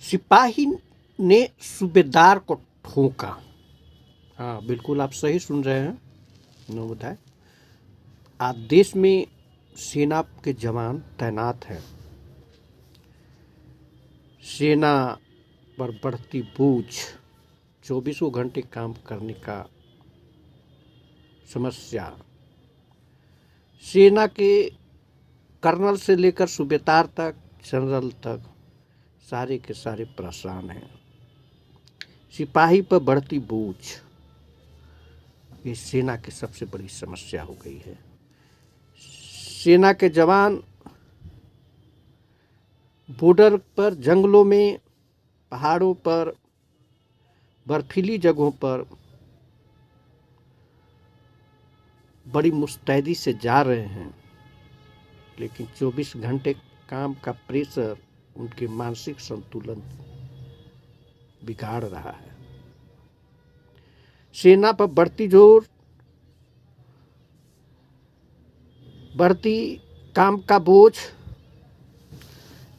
सिपाही ने सूबेदार को ठोका। हाँ, बिल्कुल आप सही सुन रहे हैं। नो बताए, आज देश में सेना के जवान तैनात हैं। सेना पर बढ़ती बोझ, 24 घंटे काम करने का समस्या, सेना के कर्नल से लेकर सूबेदार तक, जनरल तक, सारे के सारे परेशान हैं। सिपाही पर बढ़ती बोझ, ये सेना की सबसे बड़ी समस्या हो गई है। सेना के जवान बॉर्डर पर, जंगलों में, पहाड़ों पर, बर्फीली जगहों पर बड़ी मुस्तैदी से जा रहे हैं, लेकिन 24 घंटे काम का प्रेशर उनके मानसिक संतुलन बिगाड़ रहा है। सेना पर बढ़ती जोर, बढ़ती काम का बोझ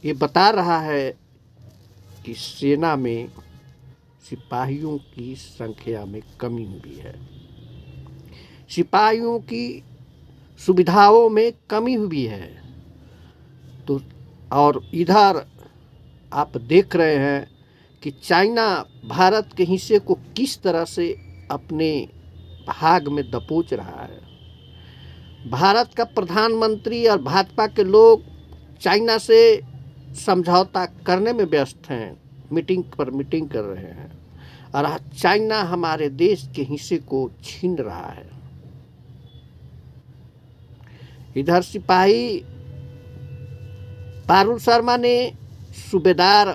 ये बता रहा है कि सेना में सिपाहियों की संख्या में कमी हुई है, सिपाहियों की सुविधाओं में कमी हुई है। तो और इधर आप देख रहे हैं कि चाइना भारत के हिस्से को किस तरह से अपने भाग में दबोच रहा है। भारत का प्रधानमंत्री और भाजपा के लोग चाइना से समझौता करने में व्यस्त हैं, मीटिंग पर मीटिंग कर रहे हैं, और चाइना हमारे देश के हिस्से को छीन रहा है। इधर सिपाही पारुल शर्मा ने सूबेदार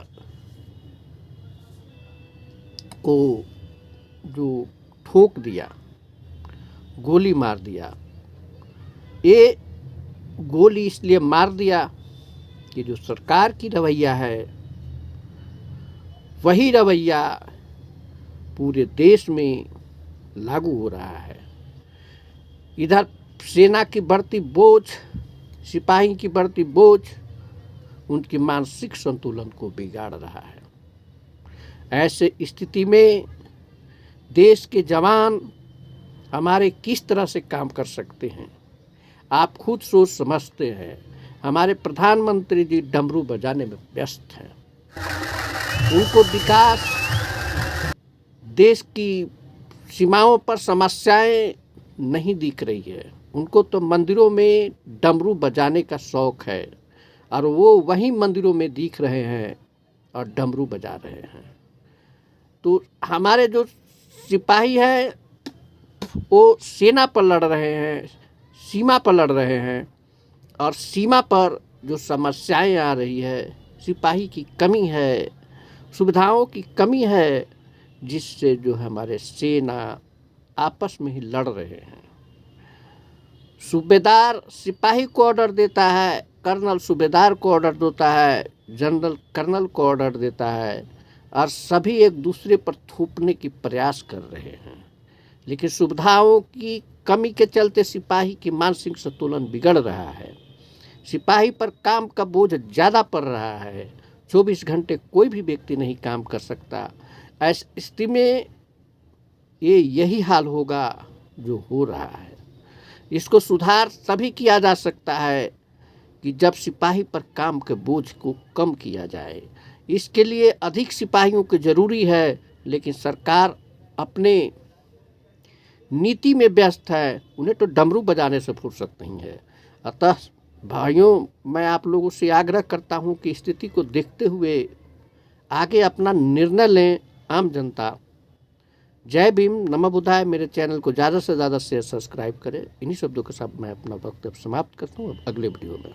को जो ठोक दिया, गोली मार दिया। ये गोली इसलिए मार दिया कि जो सरकार की रवैया है वही रवैया पूरे देश में लागू हो रहा है। इधर सेना की बढ़ती बोझ, सिपाही की बढ़ती बोझ उनकी मानसिक संतुलन को बिगाड़ रहा है। ऐसे स्थिति में देश के जवान हमारे किस तरह से काम कर सकते हैं, आप खुद सोच समझते हैं। हमारे प्रधानमंत्री जी डमरू बजाने में व्यस्त हैं। उनको विकास, देश की सीमाओं पर समस्याएं नहीं दिख रही है। उनको तो मंदिरों में डमरू बजाने का शौक है, और वो वहीं मंदिरों में दिख रहे हैं और डमरू बजा रहे हैं। तो हमारे जो सिपाही हैं वो सेना पर लड़ रहे हैं, सीमा पर लड़ रहे हैं, और सीमा पर जो समस्याएं आ रही है, सिपाही की कमी है, सुविधाओं की कमी है, जिससे जो हमारे सेना आपस में ही लड़ रहे हैं। सूबेदार सिपाही को ऑर्डर देता है, कर्नल सूबेदार को ऑर्डर देता है, जनरल कर्नल को ऑर्डर देता है, और सभी एक दूसरे पर थोपने की प्रयास कर रहे हैं। लेकिन सुविधाओं की कमी के चलते सिपाही की मानसिक संतुलन बिगड़ रहा है। सिपाही पर काम का बोझ ज़्यादा पड़ रहा है। 24 घंटे कोई भी व्यक्ति नहीं काम कर सकता। ऐसी स्थिति में यही हाल होगा जो हो रहा है। इसको सुधार तभी किया जा सकता है कि जब सिपाही पर काम के बोझ को कम किया जाए। इसके लिए अधिक सिपाहियों की ज़रूरी है, लेकिन सरकार अपने नीति में व्यस्त है, उन्हें तो डमरू बजाने से फुर्सत नहीं है। अतः भाइयों, मैं आप लोगों से आग्रह करता हूं कि स्थिति को देखते हुए आगे अपना निर्णय लें आम जनता। जय भीम, नमः बुद्धाय। मेरे चैनल को ज़्यादा से ज़्यादा शेयर, सब्सक्राइब करें। इन्हीं शब्दों के साथ मैं अपना वक्तव्य समाप्त करता हूँ अगले वीडियो में।